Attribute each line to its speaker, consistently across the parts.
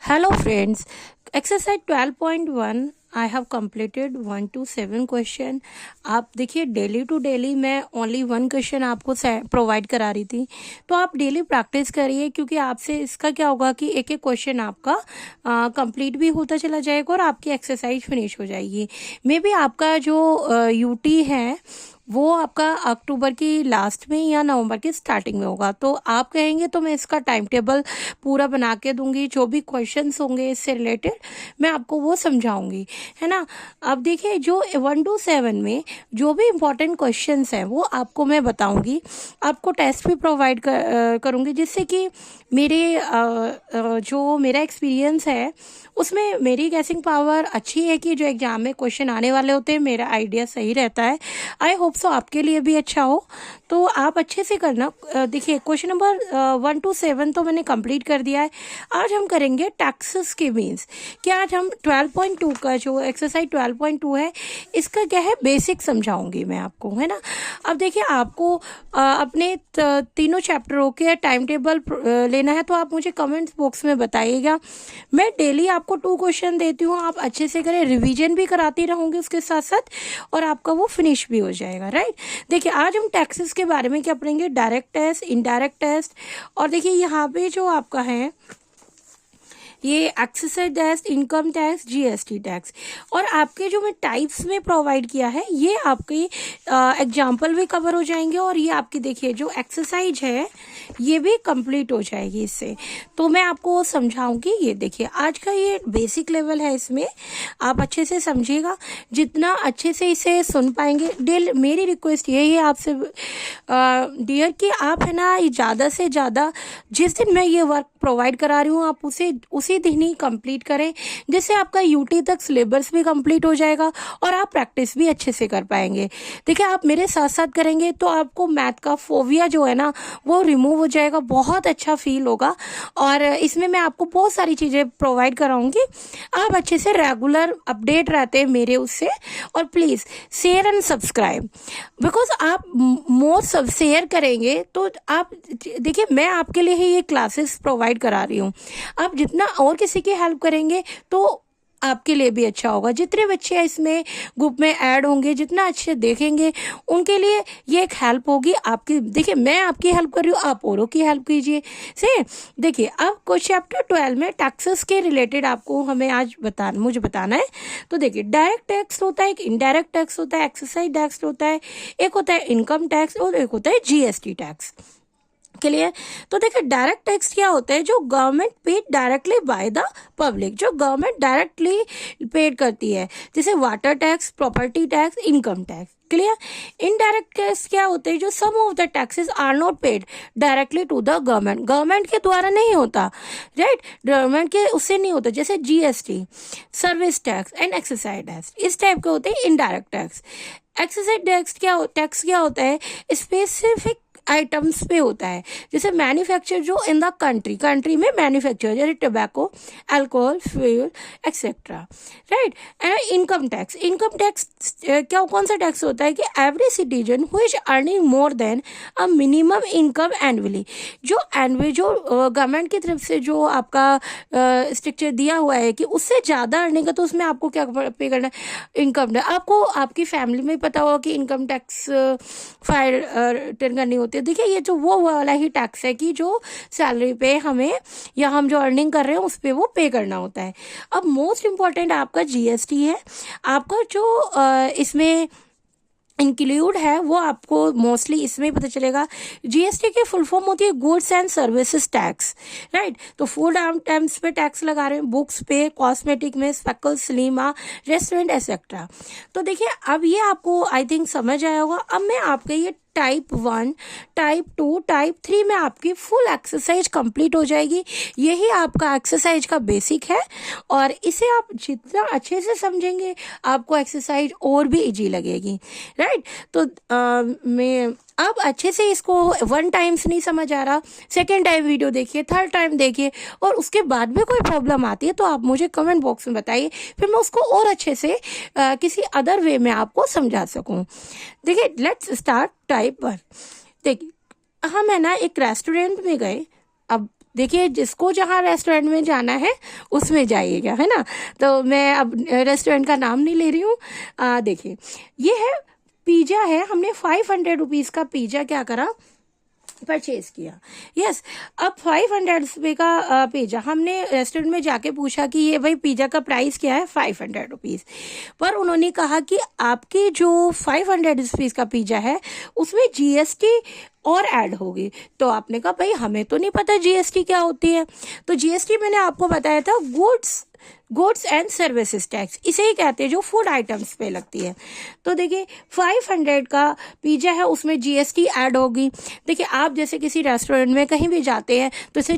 Speaker 1: Hello friends, exercise 12.1 I have completed 1 to 7 question. आप देखिए daily to daily मैं only 1 question आपको provide करा रही थी, तो आप डेली प्रैक्टिस करिए, क्योंकि आपसे इसका क्या होगा कि एक एक क्वेश्चन आपका कंप्लीट भी होता चला जाएगा और आपकी एक्सरसाइज फिनिश हो जाएगी। मे बी आपका जो यूटी है वो आपका अक्टूबर की लास्ट में या नवंबर की स्टार्टिंग में होगा, तो आप कहेंगे तो मैं इसका टाइम टेबल पूरा बना के दूंगी। जो भी क्वेश्चंस होंगे इससे रिलेटेड मैं आपको वो समझाऊंगी, है ना। अब देखिए जो 1 to 7 में जो भी इम्पोर्टेंट क्वेश्चंस हैं वो आपको मैं बताऊंगी, आपको टेस्ट भी प्रोवाइड करूंगी, जिससे कि मेरे जो मेरा एक्सपीरियंस है उसमें मेरी गैसिंग पावर अच्छी है कि जो एग्जाम में क्वेश्चन आने वाले होते हैं मेरा आइडिया सही रहता है। आई होप सो आपके लिए भी अच्छा हो, तो आप अच्छे से करना। देखिए क्वेश्चन नंबर 1 to 7 तो मैंने कंप्लीट कर दिया है। आज हम करेंगे टैक्सेस के मीन्स कि आज हम 12.2 का जो एक्सरसाइज 12.2 है इसका क्या है बेसिक समझाऊंगी मैं आपको, है ना। अब देखिए आपको अपने तीनों चैप्टरों के टाइम टेबल लेना है, तो आप मुझे कमेंट्स बॉक्स में बताइएगा। मैं डेली आपको 2 क्वेश्चन देती हूँ, आप अच्छे से करें, रिवीजन भी कराती रहूंगी उसके साथ साथ, और आपका वो फिनिश भी हो जाएगा, राइट। देखिए आज हम टैक्सेस के बारे में क्या पढ़ेंगे, डायरेक्ट टेस्ट, इनडायरेक्ट टेस्ट, और देखिए यहाँ पे जो आपका है ये excise tax, income tax, GST tax, और आपके जो मैं टाइप्स में प्रोवाइड किया है ये आपके एग्जाम्पल भी कवर हो जाएंगे, और ये आपकी देखिए जो एक्सरसाइज है ये भी कंप्लीट हो जाएगी इससे। तो मैं आपको समझाऊंगी। ये देखिए आज का ये बेसिक लेवल है, इसमें आप अच्छे से समझिएगा। जितना अच्छे से इसे सुन पाएंगे, मेरी रिक्वेस्ट यही है आपसे डियर कि आप है ना ज़्यादा से ज़्यादा जिस दिन मैं ये वर्क प्रोवाइड करा रही हूँ आप उसी दिन ही कंप्लीट करें, जिससे आपका यूटी तक सिलेबस भी कंप्लीट हो जाएगा और आप प्रैक्टिस भी अच्छे से कर पाएंगे। देखिए आप मेरे साथ साथ करेंगे तो आपको मैथ का फोबिया जो है ना वो रिमूव हो जाएगा, बहुत अच्छा फील होगा। और इसमें मैं आपको बहुत सारी चीज़ें प्रोवाइड कराऊंगी, आप अच्छे से रेगुलर अपडेट रहते हैं मेरे उससे। और please share and subscribe, because आप मोर सब शेयर करेंगे तो आप देखिए मैं आपके लिए ही ये क्लासेस प्रोवाइड करा रही हूँ। आप जितना और किसी की हेल्प करेंगे तो आपके लिए भी अच्छा होगा। जितने बच्चे इसमें ग्रुप में ऐड होंगे, जितना अच्छे देखेंगे उनके लिए ये एक हेल्प होगी आपकी। देखिए मैं आपकी हेल्प कर रही हूँ, आप औरों की हेल्प कीजिए से। देखिए अब चैप्टर 12 में टैक्सेस के रिलेटेड आपको हमें आज मुझे बताना है। तो देखिए डायरेक्ट टैक्स होता है, एक इनडायरेक्ट टैक्स होता है, एक्साइज टैक्स होता है, एक होता है इनकम टैक्स और एक होता है जीएसटी टैक्स। क्लियर। तो देखिए डायरेक्ट टैक्स क्या होता है, जो government paid directly by the public, जो गवर्नमेंट डायरेक्टली पेड करती है, जैसे water tax, property tax, income tax. Clear. Indirect tax क्या होते हैं, जो some of the taxes are not paid directly to the government, government के द्वारा नहीं होता, राइट, गवर्नमेंट के उससे नहीं होता, जैसे GST, service tax and excise tax, इस टाइप के होते हैं इनडायरेक्ट टैक्स। एक्साइज टैक्स क्या होता है, स्पेसिफिक आइटम्स पे होता है, जैसे मैन्युफैक्चर जो इन द कंट्री में मैन्युफैक्चर, जैसे tobacco, alcohol, fuel etcetera, right. And income tax क्या कौन सा टैक्स होता है कि every citizen who is earning more than a minimum income annually, जो गवर्नमेंट की तरफ से जो आपका स्ट्रक्चर दिया हुआ है कि उससे ज़्यादा अर्निंग है तो उसमें आपको क्या पे करना है, इनकम टैक्स। आपको आपकी फैमिली में पता होगा कि इनकम टैक्स फाइल रिटर्न करनी होती है। देखिए ये जो वो वाला ही टैक्स है कि जो सैलरी पे हमें या हम जो अर्निंग कर रहे हैं उस पे वो पे करना होता है। अब मोस्ट इम्पॉर्टेंट आपका जीएसटी है, आपका जो इसमें इंक्लूड है वो आपको मोस्टली इसमें पता चलेगा। जीएसटी की फुल फॉर्म होती है goods and services tax, right. तो फूड आइटम्स पे टैक्स लगा रहे हैं, बुक्स पे, कॉस्मेटिक में, स्पेकल, सिनेमा, रेस्टोरेंट एक्सेट्रा। तो देखिए अब ये आपको आई थिंक समझ आया होगा। अब मैं आपके ये टाइप 1, टाइप 2, टाइप 3 में आपकी फुल एक्सरसाइज कंप्लीट हो जाएगी। यही आपका एक्सरसाइज का बेसिक है, और इसे आप जितना अच्छे से समझेंगे आपको एक्सरसाइज और भी इजी लगेगी, राइट। तो मैं अब अच्छे से इसको 1 टाइम से नहीं समझ आ रहा, सेकेंड टाइम वीडियो देखिए, थर्ड टाइम देखिए, और उसके बाद भी कोई प्रॉब्लम आती है तो आप मुझे कमेंट बॉक्स में बताइए, फिर मैं उसको और अच्छे से किसी अदर वे में आपको समझा सकूं। देखिए लेट्स स्टार्ट टाइप 1। देखिए हम है ना एक रेस्टोरेंट में गए, अब देखिए जिसको जहाँ रेस्टोरेंट में जाना है उसमें जाइएगा, है ना। तो मैं अब रेस्टोरेंट का नाम नहीं ले रही हूँ। देखिए ये है पिज़्ज़ा है, हमने 500 रुपीज़ का पिज़्ज़ा क्या करा, परचेज किया। यस, अब 500 रुपये का पिज़्ज़ा हमने रेस्टोरेंट में जाके पूछा कि ये भाई पिज़्ज़ा का प्राइस क्या है, 500 रुपीज़। पर उन्होंने कहा कि आपकी जो 500 रुपीज़ का पिज़्ज़ा है उसमें जीएसटी और ऐड होगी। तो आपने कहा भाई हमें तो नहीं पता जीएसटी क्या होती है। तो जीएसटी मैंने आपको बताया था गुड्स एंड सर्विसेज टैक्स, इसे ही कहते हैं जो फूड आइटम्स पे लगती है। तो देखिए 500 का पिज़्ज़ा है उसमें जीएसटी ऐड होगी। देखिए आप जैसे किसी रेस्टोरेंट में कहीं भी जाते हैं तो इसे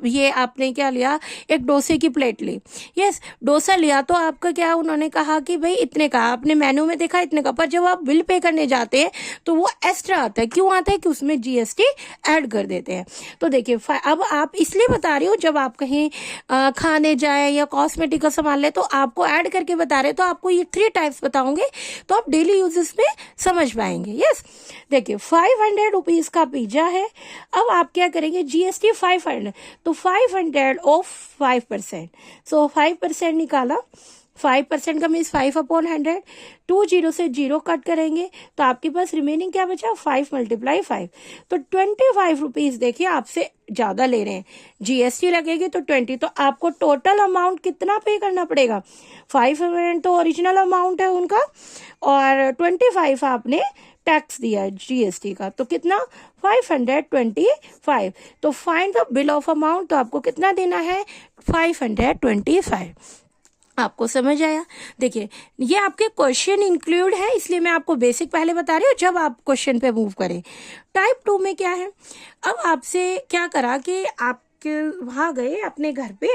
Speaker 1: ये आपने क्या लिया, एक डोसे की प्लेट ली। यस, डोसा लिया तो आपका क्या, उन्होंने कहा कि भाई इतने का, आपने मेन्यू में देखा इतने का, पर जब आप बिल पे करने जाते हैं तो वो एक्स्ट्रा आता है। क्यों आता है कि उसमें जीएसटी ऐड कर देते हैं। तो देखिए अब आप इसलिए बता रही हूँ, जब आप कहीं खाने जाए या कॉस्मेटिक का सामान ले तो आपको ऐड करके बता रहे, तो आपको ये 3 टाइप्स बताऊंगे तो आप डेली यूजेस में समझ पाएंगे। यस, देखिए 500 रुपीज का पिज्जा है। अब आप क्या करेंगे, जीएसटी 500, तो 500 ऑफ 5%, सो 5% निकाला, 5% का मीन्स 5/100, 2 जीरो से 0 कट करेंगे तो आपके पास रिमेनिंग क्या बचा, 5 × 5, तो 25 रुपीज। देखिए आपसे ज्यादा ले रहे हैं, जीएसटी लगेगी तो 20, तो आपको टोटल अमाउंट कितना पे करना पड़ेगा, 500 तो ओरिजिनल अमाउंट है उनका और 25 आपने टैक्स दिया है जीएसटी का, तो कितना 525। तो find the bill of amount, तो आपको कितना देना है, 525। आपको समझ आया। देखिए ये आपके क्वेश्चन इंक्लूड है, इसलिए मैं आपको बेसिक पहले बता रही हूँ, जब आप क्वेश्चन पे मूव करें। टाइप 2 में क्या है, अब आपसे क्या करा कि आप वहाँ गए अपने घर पे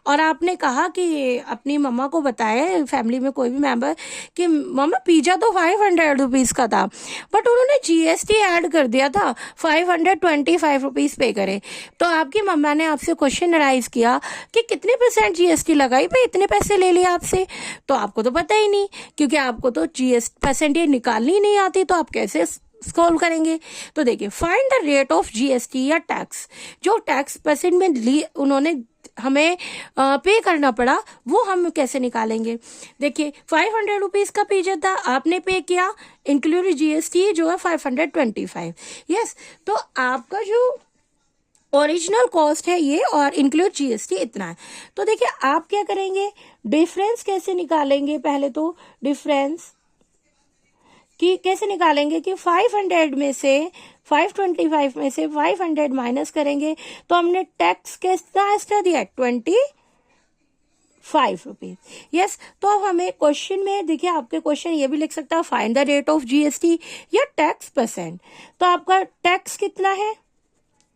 Speaker 1: और आपने कहा कि अपनी मम्मा को बताया, फैमिली में कोई भी मेंबर, कि मम्मा पिज्जा तो 500 रुपीज़ का था बट उन्होंने जीएसटी ऐड कर दिया था, 525 रुपीज़ पे करे। तो आपकी मम्मा ने आपसे क्वेश्चन राइज किया कि कितने % जीएसटी लगाई, भाई इतने पैसे ले लिए आपसे, तो आपको तो पता ही नहीं, क्योंकि आपको तो जीएसटी परसेंटेज निकालनी नहीं आती, तो आप कैसे सॉल्व करेंगे। तो देखिए find the rate of GST या टैक्स, जो टैक्स परसेंट में उन्होंने हमें पे करना पड़ा वो हम कैसे निकालेंगे। देखिए 500 रुपीज़ का पिज्जा था, आपने पे किया इंक्लूड जीएसटी जो है 525। यस, तो आपका जो ओरिजिनल कॉस्ट है ये और इंक्लूड जीएसटी इतना है। तो देखिए आप क्या करेंगे, डिफरेंस कैसे निकालेंगे, पहले तो डिफरेंस कि कैसे निकालेंगे कि 500 में से 525 में से 500 माइनस करेंगे तो हमने टैक्स कितना एक्स्ट्रा दिया, 25 रुपीज। यस, तो अब हमें क्वेश्चन में देखिए, आपके क्वेश्चन ये भी लिख सकता है find the rate of GST या टैक्स परसेंट। तो आपका टैक्स कितना है,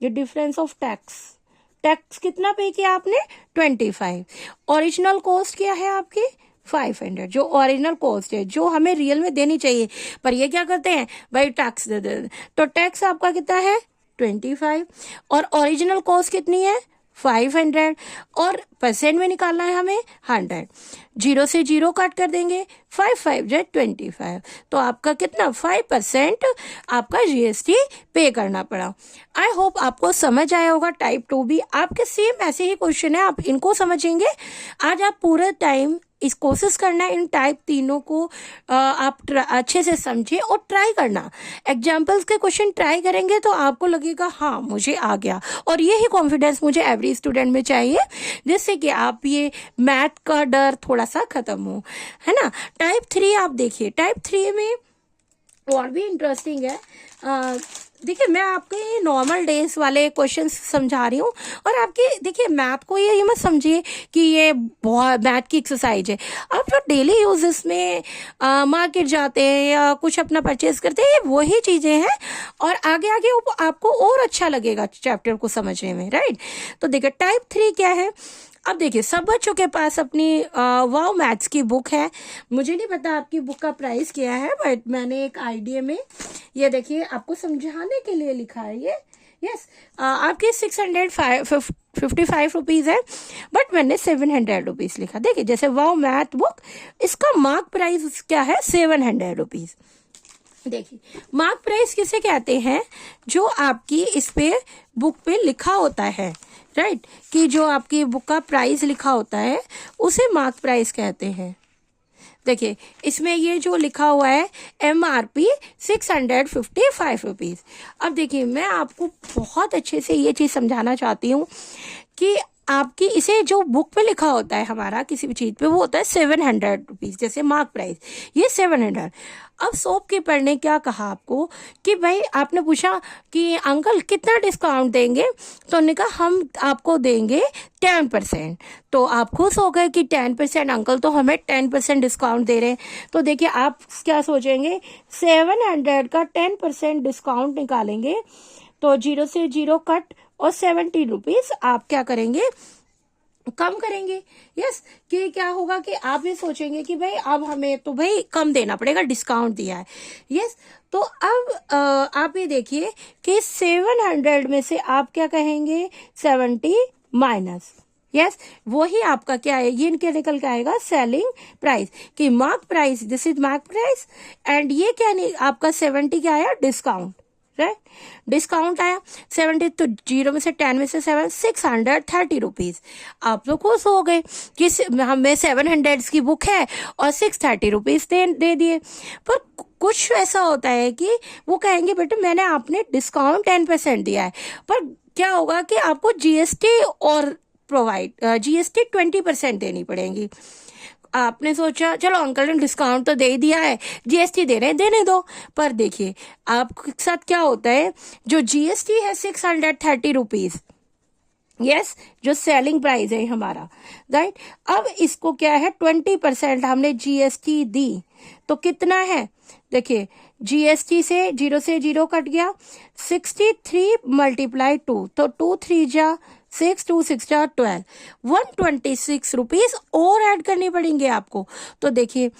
Speaker 1: ये डिफरेंस ऑफ टैक्स कितना पे किया आपने, 25। ओरिजिनल कॉस्ट क्या है आपकी 500, जो ओरिजिनल कॉस्ट है जो हमें रियल में देनी चाहिए, पर ये क्या करते हैं भाई टैक्स दे दे, तो टैक्स आपका कितना है 25 और ओरिजिनल कॉस्ट कितनी है 500 और परसेंट में निकालना है हमें 100, 0 से 0 कट कर देंगे, 5 5 × 25, तो आपका कितना 5% आपका जीएसटी पे करना पड़ा। आई होप आपको समझ आया होगा। टाइप 2 भी आपके सेम ऐसे ही क्वेश्चन है, आप इनको समझेंगे। आज आप पूरा टाइम इस कोशिश करना है इन टाइप तीनों को आप अच्छे से समझे और ट्राई करना। एग्जाम्पल्स के क्वेश्चन ट्राई करेंगे तो आपको लगेगा हाँ मुझे आ गया, और यही कॉन्फिडेंस मुझे एवरी स्टूडेंट में चाहिए, जिससे कि आप ये मैथ का डर थोड़ा सा खत्म हो, है ना। टाइप 3 आप देखिए, टाइप 3 में और भी इंटरेस्टिंग है। देखिए मैं आपके ये नॉर्मल डेज वाले क्वेश्चन समझा रही हूँ, और आपके देखिए मैथ को ये मत समझिए कि ये बहुत मैथ की एक्सरसाइज है। आप जो डेली यूजेस में मार्केट जाते हैं या कुछ अपना परचेज करते हैं, ये वही चीज़ें हैं, और आगे आगे आपको और अच्छा लगेगा चैप्टर को समझने में, राइट। तो देखिए टाइप 3 क्या है। अब देखिए सब बच्चों के पास अपनी वाव मैथ्स की बुक है। मुझे नहीं पता आपकी बुक का प्राइस क्या है, बट मैंने एक आईडिया में ये देखिए आपको समझाने के लिए लिखा है ये। यस, आपकी 655 रुपीज़ है, बट मैंने 700 रुपीज़ लिखा। देखिए जैसे वाव मैथ बुक, इसका मार्क प्राइस क्या है 700 रुपीज़। देखिए मार्क प्राइस किसे कहते हैं, जो आपकी इस पे बुक पे लिखा होता है। राइट, कि जो आपकी बुक का प्राइस लिखा होता है उसे मार्क प्राइस कहते हैं। देखिए इसमें ये जो लिखा हुआ है MRP 655 रुपीज़। अब देखिए मैं आपको बहुत अच्छे से ये चीज़ समझाना चाहती हूँ कि आपकी इसे जो बुक पे लिखा होता है हमारा किसी भी चीज़ पे वो होता है 700 रुपीज़, जैसे मार्क प्राइस ये 700। अब शॉपकीपर ने क्या कहा आपको कि भाई आपने पूछा कि अंकल कितना डिस्काउंट देंगे, तो उन्होंने कहा हम आपको देंगे 10%। तो आप खुश हो गए कि 10%, अंकल तो हमें 10% डिस्काउंट दे रहे हैं। तो देखिए आप क्या सोचेंगे, 700 का 10% डिस्काउंट निकालेंगे तो 0 से 0 कट और 70 रुपीज़ आप क्या करेंगे, कम करेंगे। यस, कि क्या होगा कि आप ये सोचेंगे कि भाई अब हमें तो भाई कम देना पड़ेगा, डिस्काउंट दिया है। यस, तो अब आप ये देखिए कि 700 में से आप क्या कहेंगे, 70 माइनस। यस, वही आपका क्या है, ये इनके निकल के आएगा सेलिंग प्राइस, कि mark price, this is mark price, and ये क्या नहीं आपका 70 क्या आया, डिस्काउंट। राइट, डिस्काउंट आया 70, तो 0 में से 10 में से 7, 630 रुपीज़। आप तो खुश हो गए कि हमें 700 की बुक है और 630 रुपीज़ दे दिए। पर कुछ ऐसा होता है कि वो कहेंगे बेटे मैंने आपने डिस्काउंट 10% दिया है, पर क्या होगा कि आपको GST और GST 20% देनी पड़ेगी। आपने सोचा चलो अंकल ने डिस्काउंट तो दे ही दिया है, GST दे रहे हैं, देने दो। पर देखिए आपके साथ क्या होता है, जो GST है 630 रुपीज़, यस, जो सेलिंग प्राइस है हमारा, राइट। अब इसको क्या है 20% हमने GST दी, तो कितना है, देखिए GST से 0 कट गया, 63 मल्टीप्लाई 2, तो 2 3 जा 6, 2 6 जा 12, 126 रुपीज़ और ऐड करनी पड़ेंगे आपको। तो देखिए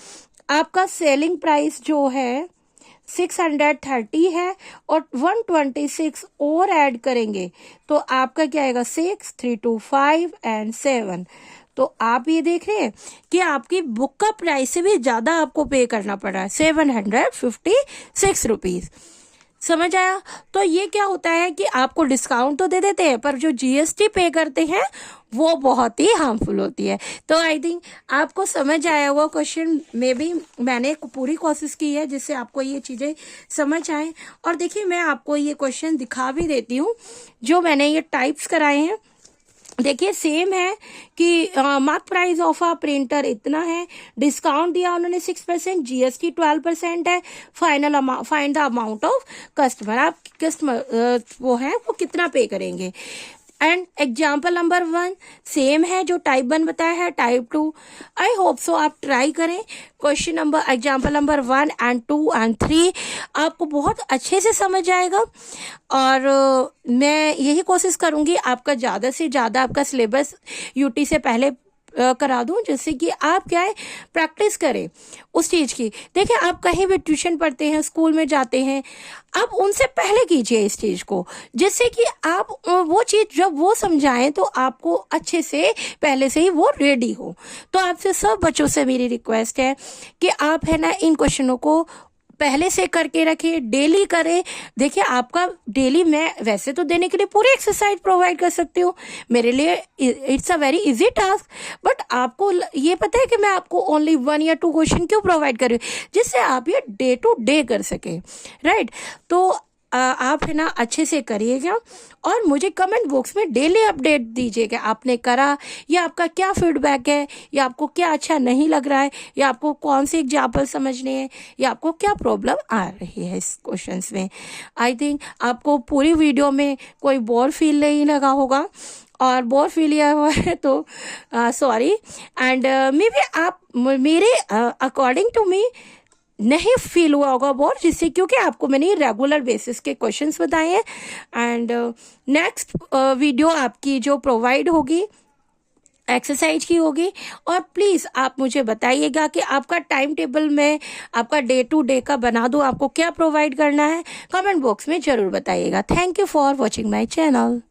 Speaker 1: आपका सेलिंग प्राइस जो है 630 है और 126 और ऐड करेंगे तो आपका क्या आएगा, 6 3 2 5 एंड 7। तो आप ये देख रहे हैं कि आपकी बुक का प्राइस से भी ज्यादा आपको पे करना पड़ रहा है, 756 रुपीज़। समझ आया। तो ये क्या होता है कि आपको डिस्काउंट तो दे देते हैं पर जो GST पे करते हैं वो बहुत ही हार्मफुल होती है। तो आई थिंक आपको समझ आया होगा क्वेश्चन में भी मैंने पूरी कोशिश की है जिससे आपको ये चीज़ें समझ आए। और देखिए मैं आपको ये क्वेश्चन दिखा भी देती हूँ जो मैंने ये टाइप्स कराए हैं। देखिए सेम है कि mark price of a printer इतना है, डिस्काउंट दिया उन्होंने 6%, GST 12% है, find the amount of customer, आप कस्टमर वो है वो कितना पे करेंगे। एंड एग्जाम्पल नंबर 1 सेम है जो टाइप 1 बताया है, टाइप 2 आई होप सो आप ट्राई करें। Question number example number 1 and 2 and 3 आपको बहुत अच्छे से समझ आएगा और मैं यही कोशिश करूंगी आपका ज़्यादा से ज़्यादा आपका सिलेबस UT से पहले करा दूं जिससे कि आप क्या है प्रैक्टिस करें उस चीज़ की। देखिए आप कहीं भी ट्यूशन पढ़ते हैं, स्कूल में जाते हैं, आप उनसे पहले कीजिए इस चीज़ को जिससे कि आप वो चीज़ जब वो समझाएं तो आपको अच्छे से पहले से ही वो रेडी हो। तो आपसे सब बच्चों से मेरी रिक्वेस्ट है कि आप है ना इन क्वेश्चनों को पहले से करके रखें, डेली करें। देखिए आपका डेली मैं वैसे तो देने के लिए पूरी एक्सरसाइज प्रोवाइड कर सकती हूँ, मेरे लिए it's a very easy task, but आपको ये पता है कि मैं आपको ओनली 1 या 2 क्वेश्चन क्यों प्रोवाइड कर रही हूँ, जिससे आप ये डे टू डे कर सकें, राइट। तो आप है ना अच्छे से करिएगा और मुझे कमेंट बॉक्स में डेली अपडेट दीजिएगा आपने करा या आपका क्या फीडबैक है या आपको क्या अच्छा नहीं लग रहा है या आपको कौन से एग्जाम्पल समझने हैं या आपको क्या प्रॉब्लम आ रही है इस क्वेश्चंस में। आई थिंक आपको पूरी वीडियो में कोई बोर फील नहीं लगा होगा और बोर फील किया हुआ है तो सॉरी। एंड मे बी आप मेरे अकॉर्डिंग टू मी नहीं फील हुआ होगा बोर, जिससे क्योंकि आपको मैंने रेगुलर बेसिस के क्वेश्चंस बताए हैं। एंड नेक्स्ट वीडियो आपकी जो प्रोवाइड होगी एक्सरसाइज की होगी और प्लीज़ आप मुझे बताइएगा कि आपका टाइम टेबल में आपका डे टू डे का बना दूं, आपको क्या प्रोवाइड करना है, कमेंट बॉक्स में ज़रूर बताइएगा। Thank you for watching my channel.